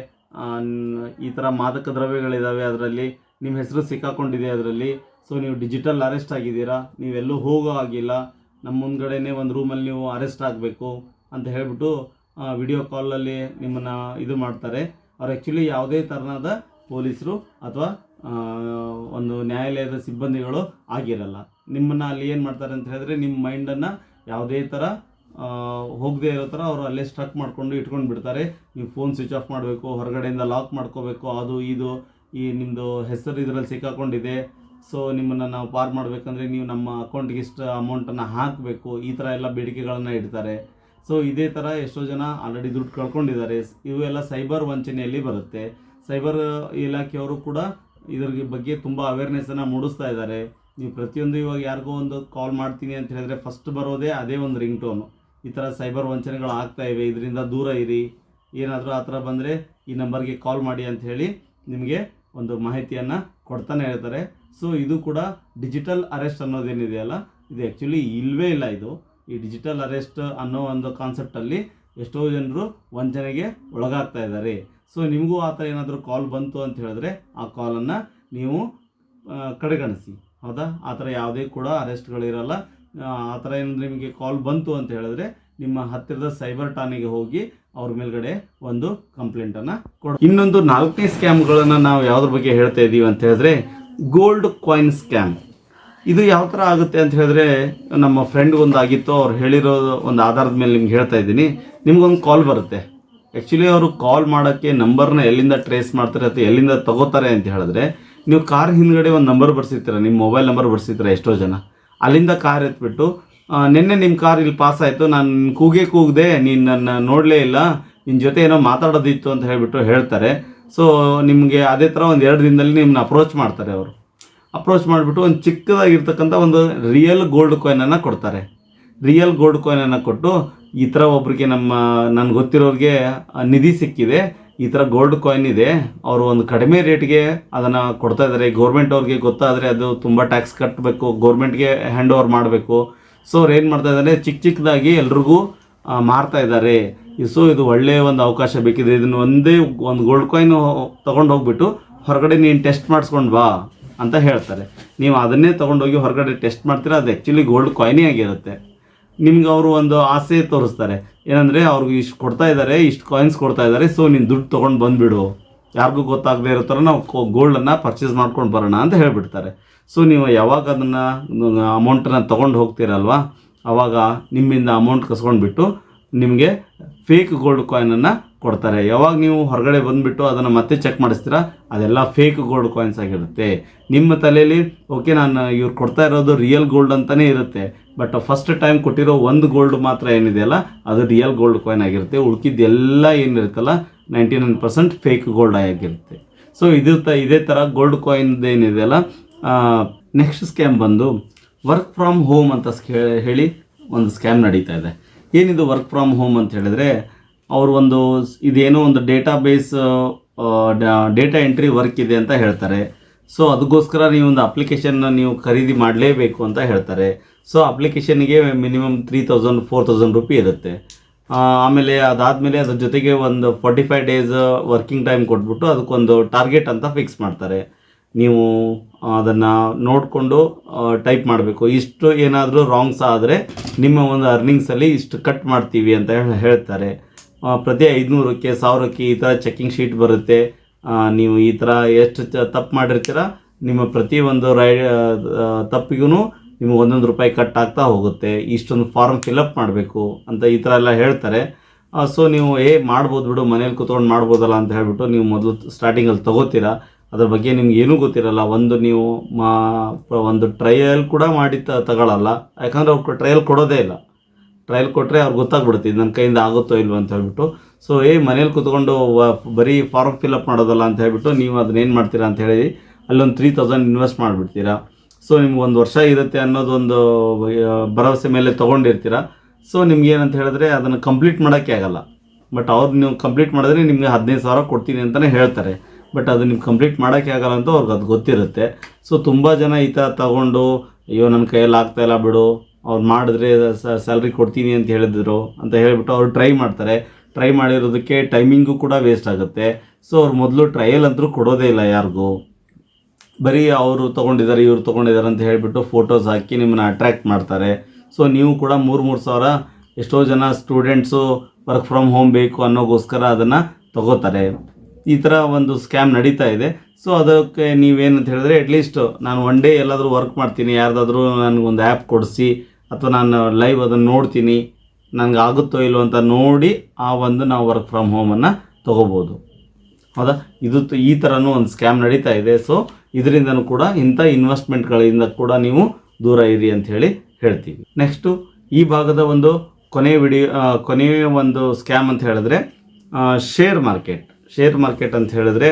ಈ ಥರ ಮಾದಕ ದ್ರವ್ಯಗಳಿದ್ದಾವೆ, ಅದರಲ್ಲಿ ನಿಮ್ಮ ಹೆಸರು ಸಿಕ್ಕಾಕೊಂಡಿದೆ ಅದರಲ್ಲಿ, ಸೊ ನೀವು ಡಿಜಿಟಲ್ ಅರೆಸ್ಟ್ ಆಗಿದ್ದೀರಾ, ನೀವೆಲ್ಲೂ ಹೋಗೋ ಆಗಿಲ್ಲ, ನಮ್ಮ ಮುಂದ್ಗಡೆನೇ ಒಂದು ರೂಮಲ್ಲಿ ನೀವು ಅರೆಸ್ಟ್ ಆಗಬೇಕು ಅಂತ ಹೇಳ್ಬಿಟ್ಟು ವಿಡಿಯೋ ಕಾಲಲ್ಲಿ ನಿಮ್ಮನ್ನು ಇದು ಮಾಡ್ತಾರೆ. ಅವ್ರು ಆ್ಯಕ್ಚುಲಿ ಯಾವುದೇ ಥರನಾದ ಪೊಲೀಸರು ಅಥವಾ ಒಂದು ನ್ಯಾಯಾಲಯದ ಸಿಬ್ಬಂದಿಗಳು ಆಗಿರಲ್ಲ. ನಿಮ್ಮನ್ನು ಅಲ್ಲಿ ಏನು ಮಾಡ್ತಾರೆ ಅಂತ ಹೇಳಿದ್ರೆ ನಿಮ್ಮ ಮೈಂಡನ್ನು ಯಾವುದೇ ಥರ ಹೋಗದೇ ಇರೋ ಥರ ಅವರು ಅಲ್ಲೇ ಸ್ಟ್ರಕ್ ಮಾಡಿಕೊಂಡು ಇಟ್ಕೊಂಡು ಬಿಡ್ತಾರೆ. ನೀವು ಫೋನ್ ಸ್ವಿಚ್ ಆಫ್ ಮಾಡಬೇಕು, ಹೊರಗಡೆಯಿಂದ ಲಾಕ್ ಮಾಡ್ಕೋಬೇಕು, ಅದು ಇದು ಈ ನಿಮ್ಮದು ಹೆಸರು ಇದರಲ್ಲಿ ಸಿಕ್ಕಾಕೊಂಡಿದೆ, ಸೊ ನಿಮ್ಮನ್ನು ನಾವು ಪಾರ್ ಮಾಡಬೇಕಂದ್ರೆ ನೀವು ನಮ್ಮ ಅಕೌಂಟ್ಗೆ ಇಷ್ಟು ಅಮೌಂಟನ್ನು ಹಾಕಬೇಕು, ಈ ಥರ ಎಲ್ಲ ಬೇಡಿಕೆಗಳನ್ನು ಇಡ್ತಾರೆ. ಸೊ ಇದೇ ಥರ ಎಷ್ಟೋ ಜನ ಆಲ್ರೆಡಿ ದುಡ್ಡು ಕಳ್ಕೊಂಡಿದ್ದಾರೆ. ಇವೆಲ್ಲ ಸೈಬರ್ ವಂಚನೆಯಲ್ಲಿ ಬರುತ್ತೆ. ಸೈಬರ್ ಇಲಾಖೆಯವರು ಕೂಡ ಇದ್ರ ಬಗ್ಗೆ ತುಂಬ ಅವೇರ್ನೆಸ್ಸನ್ನು ಮೂಡಿಸ್ತಾ ಇದ್ದಾರೆ. ನೀವು ಪ್ರತಿಯೊಂದು ಇವಾಗ ಯಾರಿಗೋ ಒಂದು ಕಾಲ್ ಮಾಡ್ತೀನಿ ಅಂತ ಹೇಳಿದ್ರೆ ಫಸ್ಟ್ ಬರೋದೇ ಅದೇ ಒಂದು ರಿಂಗ್ ಟೋನು. ಈ ಥರ ಸೈಬರ್ ವಂಚನೆಗಳು ಆಗ್ತಾ ಇವೆ, ಇದರಿಂದ ದೂರ ಇರಿ, ಏನಾದರೂ ಆ ಥರ ಬಂದರೆ ಈ ನಂಬರ್ಗೆ ಕಾಲ್ ಮಾಡಿ ಅಂತ ಹೇಳಿ ನಿಮಗೆ ಒಂದು ಮಾಹಿತಿಯನ್ನು ಕೊಡ್ತಾನೆ ಇರ್ತಾರೆ. ಸೊ ಇದು ಕೂಡ ಡಿಜಿಟಲ್ ಅರೆಸ್ಟ್ ಅನ್ನೋದೇನಿದೆಯಲ್ಲ, ಇದು ಆ್ಯಕ್ಚುಲಿ ಇಲ್ಲವೇ ಇಲ್ಲ. ಇದು ಈ ಡಿಜಿಟಲ್ ಅರೆಸ್ಟ್ ಅನ್ನೋ ಒಂದು ಕಾನ್ಸೆಪ್ಟಲ್ಲಿ ಎಷ್ಟೋ ಜನರು ವಂಚನೆಗೆ ಒಳಗಾಗ್ತಾ ಇದ್ದಾರೆ. ಸೊ ನಿಮಗೂ ಆ ಥರ ಏನಾದರೂ ಕಾಲ್ ಬಂತು ಅಂತ ಹೇಳಿದ್ರೆ ಆ ಕಾಲನ್ನು ನೀವು ಕಡೆಗಣಿಸಿ, ಹೌದಾ? ಆ ಥರ ಯಾವುದೇ ಕೂಡ ಅರೆಸ್ಟ್ಗಳಿರಲ್ಲ. ಆ ಥರ ಏನಾದರೂ ನಿಮಗೆ ಕಾಲ್ ಬಂತು ಅಂತ ಹೇಳಿದ್ರೆ ನಿಮ್ಮ ಹತ್ತಿರದ ಸೈಬರ್ ಠಾಣೆಗೆ ಹೋಗಿ ಅವ್ರ ಮೇಲ್ಗಡೆ ಒಂದು ಕಂಪ್ಲೇಂಟನ್ನು ಕೊಡಿ. ಇನ್ನೊಂದು 4ನೇ ಸ್ಕ್ಯಾಮ್ಗಳನ್ನು ನಾವು ಯಾವುದ್ರ ಬಗ್ಗೆ ಹೇಳ್ತಾ ಇದ್ದೀವಿ ಅಂತ ಹೇಳಿದ್ರೆ ಗೋಲ್ಡ್ ಕಾಯಿನ್ ಸ್ಕ್ಯಾಮ್. ಇದು ಯಾವ ಥರ ಆಗುತ್ತೆ ಅಂತ ಹೇಳಿದ್ರೆ, ನಮ್ಮ ಫ್ರೆಂಡ್ ಒಂದು ಆಗಿತ್ತು, ಅವ್ರು ಹೇಳಿರೋ ಒಂದು ಆಧಾರದ ಮೇಲೆ ನಿಮ್ಗೆ ಹೇಳ್ತಾ ಇದ್ದೀನಿ. ನಿಮ್ಗೊಂದು ಕಾಲ್ ಬರುತ್ತೆ. ಆ್ಯಕ್ಚುಲಿ ಅವರು ಕಾಲ್ ಮಾಡೋಕ್ಕೆ ನಂಬರ್ನ ಎಲ್ಲಿಂದ ಟ್ರೇಸ್ ಮಾಡ್ತಾರೆ ಅಥವಾ ಎಲ್ಲಿಂದ ತಗೋತಾರೆ ಅಂತ ಹೇಳಿದ್ರೆ, ನೀವು ಕಾರ್ ಹಿಂದ್ಗಡೆ ಒಂದು ನಂಬರ್ ಬರ್ಸಿರ್ತೀರ, ನಿಮ್ಮ ಮೊಬೈಲ್ ನಂಬರ್ ಬರ್ಸಿರ್ತೀರ ಎಷ್ಟೋ ಜನ. ಅಲ್ಲಿಂದ ಕಾರ್ ಎತ್ಬಿಟ್ಟು ನಿನ್ನೆ ನಿಮ್ಮ ಕಾರ್ ಇಲ್ಲಿ ಪಾಸ್ ಆಯಿತು, ನಾನು ಕೂಗದೆ ನೀನು ನನ್ನ ನೋಡಲೇ ಇಲ್ಲ, ನಿನ್ನ ಜೊತೆ ಏನೋ ಮಾತಾಡೋದಿತ್ತು ಅಂತ ಹೇಳಿಬಿಟ್ಟು ಹೇಳ್ತಾರೆ. ಸೊ ನಿಮಗೆ ಅದೇ ಥರ ಒಂದು 2 ದಿನದಲ್ಲಿ ನಿಮ್ಮನ್ನ ಅಪ್ರೋಚ್ ಮಾಡ್ತಾರೆ. ಅವರು ಅಪ್ರೋಚ್ ಮಾಡಿಬಿಟ್ಟು ಒಂದು ಚಿಕ್ಕದಾಗಿರ್ತಕ್ಕಂಥ ಒಂದು ರಿಯಲ್ ಗೋಲ್ಡ್ ಕಾಯಿನನ್ನು ಕೊಡ್ತಾರೆ. ರಿಯಲ್ ಗೋಲ್ಡ್ ಕಾಯಿನನ್ನು ಕೊಟ್ಟು, ಈ ಥರ ಒಬ್ರಿಗೆ ನನಗೆ ಗೊತ್ತಿರೋರಿಗೆ ನಿಧಿ ಸಿಕ್ಕಿದೆ, ಈ ಥರ ಗೋಲ್ಡ್ ಕಾಯಿನ್ ಇದೆ, ಅವರು ಒಂದು ಕಡಿಮೆ ರೇಟ್ಗೆ ಅದನ್ನು ಕೊಡ್ತಾ ಇದ್ದಾರೆ, ಗೌರ್ಮೆಂಟ್ ಅವ್ರಿಗೆ ಗೊತ್ತಾದರೆ ಅದು ತುಂಬ ಟ್ಯಾಕ್ಸ್ ಕಟ್ಟಬೇಕು, ಗೌರ್ಮೆಂಟ್ಗೆ ಹ್ಯಾಂಡ್ ಓವರ್ ಮಾಡಬೇಕು. ಸೊ ಅವ್ರು ಏನು ಮಾಡ್ತಾ ಇದ್ದಾರೆ, ಚಿಕ್ಕದಾಗಿ ಎಲ್ರಿಗೂ ಮಾರ್ತಾ ಇದ್ದಾರೆ. ಸೊ ಇದು ಒಳ್ಳೆಯ ಒಂದು ಅವಕಾಶ ಬೇಕಿದೆ, ಇದನ್ನು ಒಂದು ಗೋಲ್ಡ್ ಕಾಯಿನ್ ತೊಗೊಂಡು ಹೋಗ್ಬಿಟ್ಟು ಹೊರಗಡೆ ನೀನು ಟೆಸ್ಟ್ ಮಾಡಿಸ್ಕೊಂಡು ಬಾ ಅಂತ ಹೇಳ್ತಾರೆ. ನೀವು ಅದನ್ನೇ ತೊಗೊಂಡೋಗಿ ಹೊರಗಡೆ ಟೆಸ್ಟ್ ಮಾಡ್ತೀರಾ, ಅದು ಆ್ಯಕ್ಚುಲಿ ಗೋಲ್ಡ್ ಕಾಯಿನೇ ಆಗಿರುತ್ತೆ. ನಿಮ್ಗೆ ಅವರು ಒಂದು ಆಸೆ ತೋರಿಸ್ತಾರೆ, ಏನಂದರೆ ಅವ್ರಿಗೆ ಇಷ್ಟು ಕೊಡ್ತಾ ಇದ್ದಾರೆ, ಇಷ್ಟು ಕಾಯಿನ್ಸ್ ಕೊಡ್ತಾ ಇದ್ದಾರೆ, ಸೊ ನೀನು ದುಡ್ಡು ತೊಗೊಂಡು ಬಂದುಬಿಡು, ಯಾರಿಗೂ ಗೊತ್ತಾಗದೇ ಇರೋ ಥರ ನಾವು ಗೋಲ್ಡನ್ನು ಪರ್ಚೇಸ್ ಮಾಡ್ಕೊಂಡು ಬರೋಣ ಅಂತ ಹೇಳಿಬಿಡ್ತಾರೆ. ಸೊ ನೀವು ಯಾವಾಗ ಅದನ್ನು ಅಮೌಂಟನ್ನು ತೊಗೊಂಡು ಹೋಗ್ತೀರಲ್ವ, ಆವಾಗ ನಿಮ್ಮಿಂದ ಅಮೌಂಟ್ ಕಸ್ಕೊಂಡ್ಬಿಟ್ಟು ನಿಮಗೆ ಫೇಕ್ ಗೋಲ್ಡ್ ಕಾಯಿನನ್ನು ಕೊಡ್ತಾರೆ. ಯಾವಾಗ ನೀವು ಹೊರಗಡೆ ಬಂದುಬಿಟ್ಟು ಅದನ್ನು ಮತ್ತೆ ಚೆಕ್ ಮಾಡಿಸ್ತೀರಾ, ಅದೆಲ್ಲ ಫೇಕ್ ಗೋಲ್ಡ್ ಕಾಯಿನ್ಸ್ ಆಗಿರುತ್ತೆ. ನಿಮ್ಮ ತಲೆಯಲ್ಲಿ ಓಕೆ ನಾನು ಇವ್ರು ಕೊಡ್ತಾ ಇರೋದು ರಿಯಲ್ ಗೋಲ್ಡ್ ಅಂತಲೇ ಇರುತ್ತೆ, ಬಟ್ ಫಸ್ಟ್ ಟೈಮ್ ಕೊಟ್ಟಿರೋ ಒಂದು ಗೋಲ್ಡ್ ಮಾತ್ರ ಏನಿದೆಯಲ್ಲ ಅದು ರಿಯಲ್ ಗೋಲ್ಡ್ ಕಾಯಿನ್ ಆಗಿರುತ್ತೆ. ಉಳ್ಕಿದ್ದೆಲ್ಲ ಏನಿರುತ್ತಲ್ಲ 99% ಫೇಕ್ ಗೋಲ್ಡ್ ಆಗಿರುತ್ತೆ. ಸೊ ಇದೇ ಥರ ಗೋಲ್ಡ್ ಕಾಯಿನ್ದು ಏನಿದೆಯಲ್ಲ. ನೆಕ್ಸ್ಟ್ ಸ್ಕ್ಯಾಮ್ ಬಂದು ವರ್ಕ್ ಫ್ರಮ್ ಹೋಮ್ ಅಂತ ಹೇಳಿ ಒಂದು ಸ್ಕ್ಯಾಮ್ ನಡೀತಾ ಇದೆ. ಏನಿದು ವರ್ಕ್ ಫ್ರಮ್ ಹೋಮ್ ಅಂತ ಹೇಳಿದ್ರೆ, ಅವರು ಇದೇನೋ ಒಂದು ಡೇಟಾ ಎಂಟ್ರಿ ವರ್ಕ್ ಇದೆ ಅಂತ ಹೇಳ್ತಾರೆ. ಸೊ ಅದಕ್ಕೋಸ್ಕರ ನೀವು ಒಂದು ಅಪ್ಲಿಕೇಶನ್ನ ನೀವು ಖರೀದಿ ಮಾಡಲೇಬೇಕು ಅಂತ ಹೇಳ್ತಾರೆ. ಸೊ ಅಪ್ಲಿಕೇಶನ್ಗೆ ಮಿನಿಮಮ್ 3000-4000 ರೂಪಾಯಿ ಇರುತ್ತೆ. ಆಮೇಲೆ ಅದಾದಮೇಲೆ ಅದ್ರ ಜೊತೆಗೆ ಒಂದು 45 ಡೇಸ್ ವರ್ಕಿಂಗ್ ಟೈಮ್ ಕೊಟ್ಬಿಟ್ಟು ಅದಕ್ಕೊಂದು ಟಾರ್ಗೆಟ್ ಅಂತ ಫಿಕ್ಸ್ ಮಾಡ್ತಾರೆ. ನೀವು ಅದನ್ನು ನೋಡಿಕೊಂಡು ಟೈಪ್ ಮಾಡಬೇಕು. ಇಷ್ಟು ಏನಾದರೂ ರಾಂಗ್ಸ್ ಆದರೆ ನಿಮ್ಮ ಒಂದು ಅರ್ನಿಂಗ್ಸಲ್ಲಿ ಇಷ್ಟು ಕಟ್ ಮಾಡ್ತೀವಿ ಅಂತ ಹೇಳ್ತಾರೆ. ಪ್ರತಿ 500ಕ್ಕೆ 1000ಕ್ಕೆ ಈ ಥರ ಚೆಕ್ಕಿಂಗ್ ಶೀಟ್ ಬರುತ್ತೆ. ನೀವು ಈ ಥರ ಎಷ್ಟು ತಪ್ಪು ಮಾಡಿರ್ತೀರ, ನಿಮ್ಮ ಪ್ರತಿ ಒಂದು ತಪ್ಪಿಗೂ ನಿಮಗೆ 1 ರೂಪಾಯಿ ಕಟ್ ಆಗ್ತಾ ಹೋಗುತ್ತೆ. ಇಷ್ಟೊಂದು ಫಾರ್ಮ್ ಫಿಲಪ್ ಮಾಡಬೇಕು ಅಂತ ಈ ಥರ ಎಲ್ಲ ಹೇಳ್ತಾರೆ. ಸೊ ನೀವು ಮಾಡ್ಬೋದು ಬಿಡು, ಮನೇಲಿ ಕೂತ್ಕೊಂಡು ಮಾಡ್ಬೋದಲ್ಲ ಅಂತ ಹೇಳ್ಬಿಟ್ಟು ನೀವು ಮೊದಲು ಸ್ಟಾರ್ಟಿಂಗಲ್ಲಿ ತೊಗೋತೀರಾ. ಅದ್ರ ಬಗ್ಗೆ ನಿಮ್ಗೆ ಏನೂ ಗೊತ್ತಿರಲ್ಲ. ನೀವು ಒಂದು ಟ್ರಯಲ್ ಕೂಡ ಮಾಡಿ ತಗೊಳ್ಳಲ್ಲ, ಯಾಕಂದರೆ ಅವ್ರು ಟ್ರಯಲ್ ಕೊಡೋದೇ ಇಲ್ಲ. ಟ್ರಯಲ್ ಕೊಟ್ಟರೆ ಅವ್ರಿಗೆ ಗೊತ್ತಾಗ್ಬಿಡುತ್ತೆ ನನ್ನ ಕೈಯಿಂದ ಆಗುತ್ತೋ ಇಲ್ವೋ ಅಂತ ಹೇಳ್ಬಿಟ್ಟು. ಸೊ ಮನೇಲಿ ಕೂತ್ಕೊಂಡು ಬರೀ ಫಾರ್ಮ್ ಫಿಲಪ್ ಮಾಡೋದಲ್ಲ ಅಂತ ಹೇಳ್ಬಿಟ್ಟು ನೀವು ಅದನ್ನೇನು ಮಾಡ್ತೀರಾ ಅಂತ ಹೇಳಿ ಅಲ್ಲೊಂದು 3000 ಇನ್ವೆಸ್ಟ್ ಮಾಡಿಬಿಡ್ತೀರಾ. ಸೊ ನಿಮ್ಗೆ 1 ವರ್ಷ ಇರುತ್ತೆ ಅನ್ನೋದೊಂದು ಭರವಸೆ ಮೇಲೆ ತೊಗೊಂಡಿರ್ತೀರ. ಸೊ ನಿಮ್ಗೆ ಏನಂತ ಹೇಳಿದ್ರೆ ಅದನ್ನು ಕಂಪ್ಲೀಟ್ ಮಾಡೋಕ್ಕೆ ಆಗಲ್ಲ. ಬಟ್ ನೀವು ಕಂಪ್ಲೀಟ್ ಮಾಡಿದ್ರೆ ನಿಮಗೆ 15,000 ಕೊಡ್ತೀನಿ ಅಂತಲೇ ಹೇಳ್ತಾರೆ. ಬಟ್ ಅದು ನೀವು ಕಂಪ್ಲೀಟ್ ಮಾಡೋಕ್ಕೆ ಆಗಲ್ಲ ಅಂತ ಅವ್ರಿಗೆ ಅದು ಗೊತ್ತಿರುತ್ತೆ. ಸೊ ತುಂಬ ಜನ ಈ ಥರ ತಗೊಂಡು ಅಯ್ಯೋ ನನ್ನ ಕೈಯಲ್ಲಿ ಆಗ್ತಾಯಿಲ್ಲ ಬಿಡು, ಅವ್ರು ಮಾಡಿದ್ರೆ ಸ್ಯಾಲ್ರಿ ಕೊಡ್ತೀನಿ ಅಂತ ಹೇಳಿದ್ರು ಅಂತ ಹೇಳಿಬಿಟ್ಟು ಅವ್ರು ಟ್ರೈ ಮಾಡ್ತಾರೆ. ಟ್ರೈ ಮಾಡಿರೋದಕ್ಕೆ ಟೈಮಿಂಗು ಕೂಡ ವೇಸ್ಟ್ ಆಗುತ್ತೆ. ಸೊ ಅವ್ರು ಮೊದಲು ಟ್ರಯಲ್ ಅಂತೂ ಕೊಡೋದೇ ಇಲ್ಲ ಯಾರಿಗೂ. ಬರೀ ಅವರು ತೊಗೊಂಡಿದ್ದಾರೆ ಇವ್ರು ತೊಗೊಂಡಿದ್ದಾರೆ ಅಂತ ಹೇಳಿಬಿಟ್ಟು ಫೋಟೋಸ್ ಹಾಕಿ ನಿಮ್ಮನ್ನು ಅಟ್ರ್ಯಾಕ್ಟ್ ಮಾಡ್ತಾರೆ. ಸೊ ನೀವು ಕೂಡ 3,000 ಎಷ್ಟೋ ಜನ ಸ್ಟೂಡೆಂಟ್ಸು ವರ್ಕ್ ಫ್ರಮ್ ಹೋಮ್ ಬೇಕು ಅನ್ನೋಗೋಸ್ಕರ ಅದನ್ನು ತಗೋತಾರೆ. ಈ ಥರ ಒಂದು ಸ್ಕ್ಯಾಮ್ ನಡೀತಾ ಇದೆ. ಸೊ ಅದಕ್ಕೆ ನೀವೇನಂತ ಹೇಳಿದ್ರೆ ಅಟ್ಲೀಸ್ಟ್ ನಾನು ಒನ್ ಡೇ ಎಲ್ಲಾದರೂ ವರ್ಕ್ ಮಾಡ್ತೀನಿ, ಯಾರ್ದಾದ್ರೂ ನನಗೊಂದು ಆ್ಯಪ್ ಕೊಡಿಸಿ ಅಥವಾ ನಾನು ಲೈವ್ ಅದನ್ನು ನೋಡ್ತೀನಿ, ನನಗೆ ಆಗುತ್ತೋ ಇಲ್ಲೋ ಅಂತ ನೋಡಿ ನಾವು ವರ್ಕ್ ಫ್ರಮ್ ಹೋಮನ್ನು ತೊಗೋಬೋದು. ಹೌದಾ? ಈ ಥರನೂ ಒಂದು ಸ್ಕ್ಯಾಮ್ ನಡೀತಾ ಇದೆ. ಸೊ ಇದರಿಂದನೂ ಕೂಡ ಇಂಥ ಇನ್ವೆಸ್ಟ್ಮೆಂಟ್ಗಳಿಂದ ಕೂಡ ನೀವು ದೂರ ಇರಿ ಅಂತ ಹೇಳ್ತೀವಿ. ನೆಕ್ಸ್ಟು ಈ ಭಾಗದ ಒಂದು ಕೊನೆಯ ಒಂದು ಸ್ಕ್ಯಾಮ್ ಅಂತ ಹೇಳಿದ್ರೆ ಶೇರ್ ಮಾರ್ಕೆಟ್ ಅಂತ ಹೇಳಿದ್ರೆ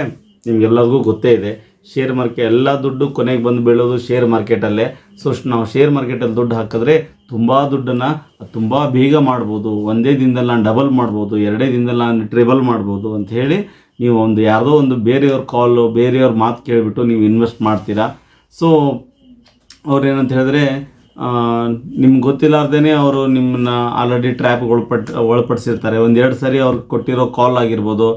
ನಿಮಗೆಲ್ಲರಿಗೂ ಗೊತ್ತೇ ಇದೆ. ಶೇರ್ ಮಾರ್ಕೆಟ್ ಎಲ್ಲ ದುಡ್ಡು ಕೊನೆಗೆ ಬಂದು ಬೀಳೋದು ಶೇರ್ ಮಾರ್ಕೆಟಲ್ಲೇ. ಸೊ ನಾವು ಶೇರ್ ಮಾರ್ಕೆಟಲ್ಲಿ ದುಡ್ಡು ಹಾಕಿದ್ರೆ ತುಂಬ ದುಡ್ಡನ್ನು ತುಂಬ ಬೇಗ ಮಾಡ್ಬೋದು. ಒಂದೇ ದಿನದಲ್ಲಿ ನಾನು ಡಬಲ್ ಮಾಡ್ಬೋದು, 2 ದಿನದಲ್ಲಿ ನಾನು ಟ್ರಿಬಲ್ ಮಾಡ್ಬೋದು ಅಂತ ಹೇಳಿ ನೀವು ಯಾವುದೋ ಒಂದು ಬೇರೆಯವ್ರ ಕಾಲು, ಬೇರೆಯವ್ರ ಮಾತು ಕೇಳಿಬಿಟ್ಟು ನೀವು ಇನ್ವೆಸ್ಟ್ ಮಾಡ್ತೀರಾ. ಸೊ ಅವ್ರೇನಂತ ಹೇಳಿದ್ರೆ ನಿಮ್ಗೆ ಗೊತ್ತಿಲ್ಲಾರ್ದೇ ಅವರು ನಿಮ್ಮನ್ನ ಆಲ್ರೆಡಿ ಟ್ರ್ಯಾಪ್ಗೆ ಒಳಪಡಿಸಿರ್ತಾರೆ. 1-2 ಸರಿ ಅವ್ರಿಗೆ ಕೊಟ್ಟಿರೋ ಕಾಲ್ ಆಗಿರ್ಬೋದು,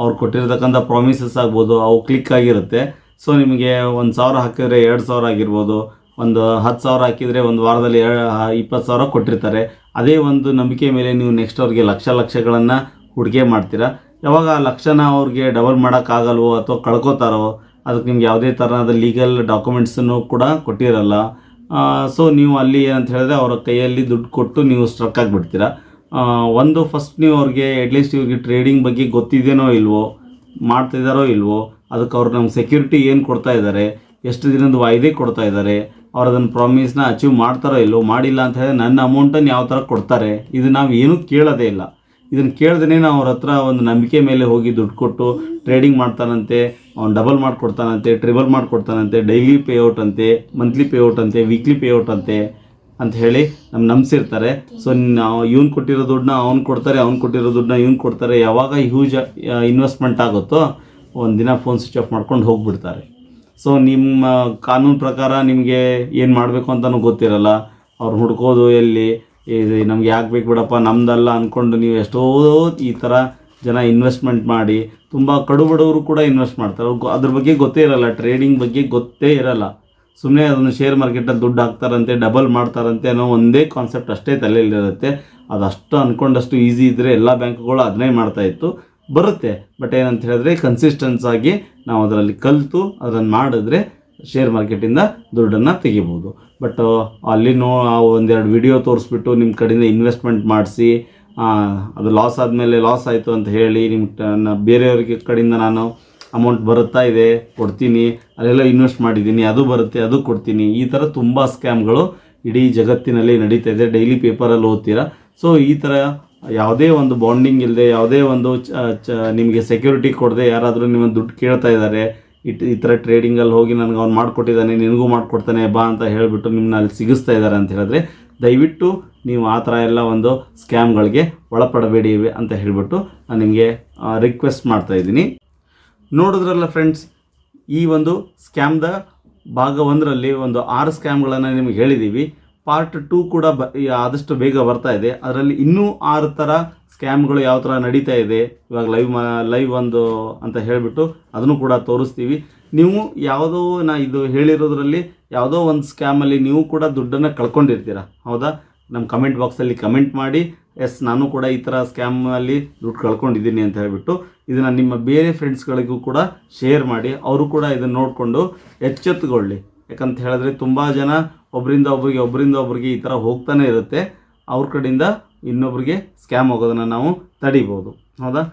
ಅವ್ರು ಕೊಟ್ಟಿರ್ತಕ್ಕಂಥ ಪ್ರಾಮಿಸಸ್ ಆಗ್ಬೋದು, ಅವು ಕ್ಲಿಕ್ ಆಗಿರುತ್ತೆ. ಸೊ ನಿಮಗೆ 1,000 ಹಾಕಿದರೆ 2,000 ಆಗಿರ್ಬೋದು, ಒಂದು 10,000 ಹಾಕಿದರೆ ಒಂದು ವಾರದಲ್ಲಿ 20,000 ಕೊಟ್ಟಿರ್ತಾರೆ. ಅದೇ ಒಂದು ನಂಬಿಕೆ ಮೇಲೆ ನೀವು ನೆಕ್ಸ್ಟ್ ಅವ್ರಿಗೆ ಲಕ್ಷಗಳನ್ನು ಹೂಡಿಕೆ ಮಾಡ್ತೀರಾ. ಯಾವಾಗ ಆ ಲಕ್ಷನ ಅವ್ರಿಗೆ ಡಬಲ್ ಮಾಡೋಕ್ಕಾಗಲ್ವೋ ಅಥವಾ ಕಳ್ಕೊತಾರೋ, ಅದಕ್ಕೆ ನಿಮ್ಗೆ ಯಾವುದೇ ಥರದ ಲೀಗಲ್ ಡಾಕ್ಯುಮೆಂಟ್ಸನ್ನು ಕೂಡ ಕೊಟ್ಟಿರಲ್ಲ. ಸೊ ನೀವು ಅಲ್ಲಿ ಏನಂತ ಹೇಳಿದ್ರೆ ಅವರ ಕೈಯಲ್ಲಿ ದುಡ್ಡು ಕೊಟ್ಟು ನೀವು ಸ್ಟ್ರಕ್ ಆಗಿಬಿಡ್ತೀರಾ. ಫಸ್ಟ್ ನೀವು ಅವ್ರಿಗೆ ಅಟ್ಲೀಸ್ಟ್ ಇವ್ರಿಗೆ ಟ್ರೇಡಿಂಗ್ ಬಗ್ಗೆ ಗೊತ್ತಿದೆಯೋ ಇಲ್ವೋ, ಮಾಡ್ತಿದ್ದಾರೋ ಇಲ್ವೋ, ಅದಕ್ಕೆ ಅವ್ರು ನಮ್ಗೆ ಸೆಕ್ಯೂರಿಟಿ ಏನು ಕೊಡ್ತಾ ಇದ್ದಾರೆ, ಎಷ್ಟು ದಿನದ ವಾಯ್ದೆ ಕೊಡ್ತಾ ಇದ್ದಾರೆ, ಅವ್ರು ಅದನ್ನು ಪ್ರಾಮಿಸ್ನ ಅಚೀವ್ ಮಾಡ್ತಾರೋ ಇಲ್ಲೋ, ಮಾಡಿಲ್ಲ ಅಂತ ಹೇಳಿದ್ರೆ ನನ್ನ ಅಮೌಂಟನ್ನು ಯಾವ ಥರ ಕೊಡ್ತಾರೆ, ಇದು ನಾವು ಏನೂ ಕೇಳೋದೇ ಇಲ್ಲ. ಇದನ್ನು ಕೇಳ್ದೇ ನಾವು ಅವ್ರ ಹತ್ರ ಒಂದು ನಂಬಿಕೆ ಮೇಲೆ ಹೋಗಿ ದುಡ್ಡು ಕೊಟ್ಟು ಟ್ರೇಡಿಂಗ್ ಮಾಡ್ತಾನಂತೆ, ಅವ್ನು ಡಬಲ್ ಮಾಡಿಕೊಡ್ತಾನಂತೆ, ಟ್ರಿಬಲ್ ಮಾಡಿಕೊಡ್ತಾನಂತೆ, ಡೈಲಿ ಪೇಔಟ್ ಅಂತೆ, ಮಂತ್ಲಿ ಪೇಔಟ್ ಅಂತೆ, ವೀಕ್ಲಿ ಪೇಔಟ್ ಅಂತೆ ಅಂತ ಹೇಳಿ ನಂಬಿಸಿರ್ತಾರೆ. ಸೊ ನಾವು ಇವ್ನು ಕೊಟ್ಟಿರೋ ದುಡ್ಡನ್ನ ಅವ್ನು ಕೊಡ್ತಾರೆ, ಅವ್ನು ಕೊಟ್ಟಿರೋ ದುಡ್ಡನ್ನ ಇವ್ನು ಕೊಡ್ತಾರೆ. ಯಾವಾಗ ಹ್ಯೂಜ್ ಇನ್ವೆಸ್ಟ್ಮೆಂಟ್ ಆಗುತ್ತೋ ಒಂದಿನ ಫೋನ್ ಸ್ವಿಚ್ ಆಫ್ ಮಾಡ್ಕೊಂಡು ಹೋಗಿಬಿಡ್ತಾರೆ. ಸೊ ನಿಮ್ಮ ಕಾನೂನು ಪ್ರಕಾರ ನಿಮಗೆ ಏನು ಮಾಡಬೇಕು ಅಂತಲೂ ಗೊತ್ತಿರಲ್ಲ. ಅವ್ರು ಹುಡ್ಕೋದು ಎಲ್ಲಿ, ಇದು ನಮ್ಗೆ ಯಾಕೆ ಬೇಕು ಬಿಡಪ್ಪ ನಮ್ದಲ್ಲ ಅಂದ್ಕೊಂಡು ನೀವು ಎಷ್ಟೋ ಈ ಥರ ಜನ ಇನ್ವೆಸ್ಟ್ಮೆಂಟ್ ಮಾಡಿ ತುಂಬ ಕಡು ಬಡವರು ಕೂಡ ಇನ್ವೆಸ್ಟ್ ಮಾಡ್ತಾರೆ. ಅದ್ರ ಬಗ್ಗೆ ಗೊತ್ತೇ ಇರಲ್ಲ, ಟ್ರೇಡಿಂಗ್ ಬಗ್ಗೆ ಗೊತ್ತೇ ಇರಲ್ಲ. ಸುಮ್ಮನೆ ಅದನ್ನು ಶೇರ್ ಮಾರ್ಕೆಟಲ್ಲಿ ದುಡ್ಡು ಹಾಕ್ತಾರಂತೆ, ಡಬಲ್ ಮಾಡ್ತಾರಂತೆ ಅನ್ನೋ ಒಂದೇ ಕಾನ್ಸೆಪ್ಟ್ ಅಷ್ಟೇ ತಲೆಯಲ್ಲಿರುತ್ತೆ. ಅದಷ್ಟು ಅಂದ್ಕೊಂಡಷ್ಟು ಈಸಿ ಇದ್ದರೆ ಎಲ್ಲ ಬ್ಯಾಂಕ್ಗಳು ಅದನ್ನೇ ಮಾಡ್ತಾಯಿತ್ತು. ಬರುತ್ತೆ, ಬಟ್ ಏನಂತ ಹೇಳಿದ್ರೆ ಕನ್ಸಿಸ್ಟೆನ್ಸ್ ಆಗಿ ನಾವು ಅದರಲ್ಲಿ ಕಲಿತು ಅದನ್ನು ಮಾಡಿದ್ರೆ ಶೇರ್ ಮಾರ್ಕೆಟಿಂದ ದುಡ್ಡನ್ನು ತೆಗಿಬೋದು. ಬಟ್ ಅಲ್ಲಿ ಒಂದೆರಡು ವಿಡಿಯೋ ತೋರಿಸ್ಬಿಟ್ಟು ನಿಮ್ಮ ಕಡೆಯಿಂದ ಇನ್ವೆಸ್ಟ್ಮೆಂಟ್ ಮಾಡಿಸಿ ಅದು ಲಾಸ್ ಆದಮೇಲೆ ಲಾಸ್ ಆಯಿತು ಅಂತ ಹೇಳಿ ನಿಮ್ಮ ಬೇರೆಯವ್ರಿಗೆ ಕಡೆಯಿಂದ ನಾನು ಅಮೌಂಟ್ ಬರುತ್ತಾ ಇದೆ ಕೊಡ್ತೀನಿ, ಅಲ್ಲೆಲ್ಲ ಇನ್ವೆಸ್ಟ್ ಮಾಡಿದ್ದೀನಿ ಅದು ಬರುತ್ತೆ ಅದು ಕೊಡ್ತೀನಿ, ಈ ಥರ ತುಂಬ ಸ್ಕ್ಯಾಮ್ಗಳು ಇಡೀ ಜಗತ್ತಿನಲ್ಲಿ ನಡೀತಾ ಇದೆ. ಡೈಲಿ ಪೇಪರಲ್ಲಿ ಓದ್ತೀರಾ. ಸೊ ಈ ಥರ ಯಾವುದೇ ಒಂದು ಬಾಂಡಿಂಗ್ ಇಲ್ಲದೆ, ಯಾವುದೇ ಒಂದು ನಿಮಗೆ ಸೆಕ್ಯೂರಿಟಿ ಕೊಡದೆ ಯಾರಾದರೂ ನಿಮ್ಮ ದುಡ್ಡು ಕೇಳ್ತಾ ಇದ್ದಾರೆ, ಈ ಥರ ಟ್ರೇಡಿಂಗಲ್ಲಿ ಹೋಗಿ ನನಗೆ ಅವ್ನು ಮಾಡಿಕೊಟ್ಟಿದ್ದಾನೆ ನಿನಗೂ ಮಾಡಿಕೊಡ್ತಾನೆ ಬಾ ಅಂತ ಹೇಳಿಬಿಟ್ಟು ನಿಮ್ಮನ್ನ ಅಲ್ಲಿ ಸಿಗಿಸ್ತಾ ಇದ್ದಾರೆ ಅಂತ ಹೇಳಿದ್ರೆ ದಯವಿಟ್ಟು ನೀವು ಆ ಥರ ಎಲ್ಲ ಒಂದು ಸ್ಕ್ಯಾಮ್ಗಳಿಗೆ ಒಳಪಡಬೇಡಿ ಅಂತ ಹೇಳಿಬಿಟ್ಟು ನಾನು ನಿಮಗೆ ರಿಕ್ವೆಸ್ಟ್ ಮಾಡ್ತಾಯಿದ್ದೀನಿ. ನೋಡಿದ್ರಲ್ಲ ಫ್ರೆಂಡ್ಸ್, ಈ ಒಂದು ಸ್ಕ್ಯಾಮ್ದ ಭಾಗ 1ರಲ್ಲಿ ಒಂದು 6 ಸ್ಕ್ಯಾಮ್ಗಳನ್ನು ನಿಮಗೆ ಹೇಳಿದ್ದೀವಿ. ಪಾರ್ಟ್ 2 ಕೂಡ ಆದಷ್ಟು ಬೇಗ ಬರ್ತಾ ಇದೆ. ಅದರಲ್ಲಿ ಇನ್ನೂ 6 ಥರ ಸ್ಕ್ಯಾಮ್ಗಳು ಯಾವ ಥರ ನಡೀತಾ ಇದೆ, ಇವಾಗ ಲೈವ್ ಒಂದು ಅಂತ ಹೇಳಿಬಿಟ್ಟು ಅದನ್ನು ಕೂಡ ತೋರಿಸ್ತೀವಿ. ನೀವು ಯಾವುದೋ ಇದು ಹೇಳಿರೋದ್ರಲ್ಲಿ ಯಾವುದೋ ಒಂದು ಸ್ಕ್ಯಾಮಲ್ಲಿ ನೀವು ಕೂಡ ದುಡ್ಡನ್ನು ಕಳ್ಕೊಂಡಿರ್ತೀರ, ಹೌದಾ? ನಮ್ಮ ಕಮೆಂಟ್ ಬಾಕ್ಸಲ್ಲಿ ಕಮೆಂಟ್ ಮಾಡಿ, ಎಸ್ ನಾನು ಕೂಡ ಈ ಥರ ಸ್ಕ್ಯಾಮಲ್ಲಿ ದುಡ್ಡು ಕಳ್ಕೊಂಡಿದ್ದೀನಿ ಅಂತ ಹೇಳಿಬಿಟ್ಟು ಇದನ್ನು ನಿಮ್ಮ ಬೇರೆ ಫ್ರೆಂಡ್ಸ್ಗಳಿಗೂ ಕೂಡ ಶೇರ್ ಮಾಡಿ, ಅವರು ಕೂಡ ಇದನ್ನು ನೋಡಿಕೊಂಡು ಎಚ್ಚೆತ್ತುಕೊಳ್ಳಿ. ಯಾಕಂತ ಹೇಳಿದ್ರೆ ತುಂಬ ಜನ ಒಬ್ಬರಿಂದ ಒಬ್ಬರಿಗೆ ಈ ಥರ ಹೋಗ್ತಾನೆ ಇರುತ್ತೆ. ಅವ್ರ ಕಡೆಯಿಂದ ಇನ್ನೊಬ್ರಿಗೆ ಸ್ಕ್ಯಾಮ್ ಹೋಗೋದನ್ನು ನಾವು ತಡಿಬೋದು, ಹೌದಾ?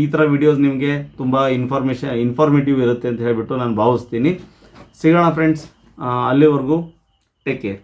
ಈ ಥರ ವಿಡಿಯೋಸ್ ನಿಮಗೆ ತುಂಬ ಇನ್ಫಾರ್ಮೇಟಿವ್ ಇರುತ್ತೆ ಅಂತ ಹೇಳಿಬಿಟ್ಟು ನಾನು ಭಾವಿಸ್ತೀನಿ. ಸಿಗೋಣ ಫ್ರೆಂಡ್ಸ್, ಅಲ್ಲಿವರೆಗೂ ಟೇಕ್ ಕೇರ್.